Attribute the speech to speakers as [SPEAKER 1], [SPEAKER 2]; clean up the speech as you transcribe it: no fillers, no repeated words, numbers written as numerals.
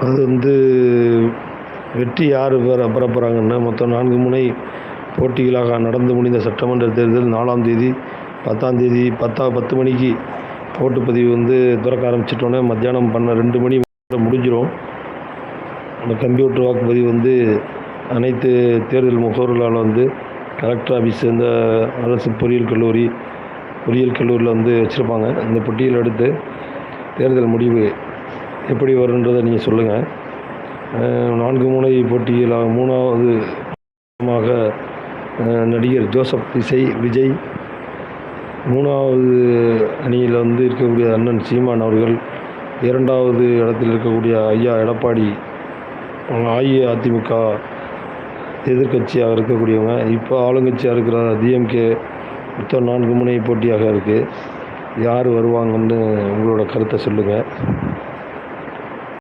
[SPEAKER 1] அது வந்து வெற்றி யார் பெற போகிறாங்கன்னா, மொத்தம் 4 முனை போட்டிகளாக நடந்து முடிந்த சட்டமன்ற தேர்தல் 4ஆம் தேதி 10ஆம் தேதி 10 மணிக்கு ஓட்டுப்பதிவு வந்து திறக்க ஆரம்பிச்சிட்டோன்னே மத்தியானம் 2 மணி முடிஞ்சிடும். அந்த கம்ப்யூட்டர் வாக்குப்பதிவு வந்து அனைத்து தேர்தல் முகவர்களால் வந்து கலெக்டர் ஆஃபீஸ், இந்த அரசு பொறியியல் கல்லூரியில் வந்து வச்சுருப்பாங்க. இந்த பட்டியல் எடுத்து தேர்தல் முடிவு எப்படி வருன்றதை நீங்கள் சொல்லுங்கள். 4 முனை போட்டிகளாக 3வது நடிகர் ஜோசப் விஜய், 3வது அணியில் வந்து இருக்கக்கூடிய அண்ணன் சீமான் அவர்கள், 2வது இடத்தில் இருக்கக்கூடிய ஐயா எடப்பாடி, அஇஅதிமுக எதிர்கட்சியாக இருக்கக்கூடியவங்க, இப்போ ஆளுங்கட்சியாக இருக்கிற டிஎம்கே. மொத்தம் 4 முனை போட்டியாக இருக்குது. யார் வருவாங்கன்னு உங்களோட கருத்தை சொல்லுங்கள்.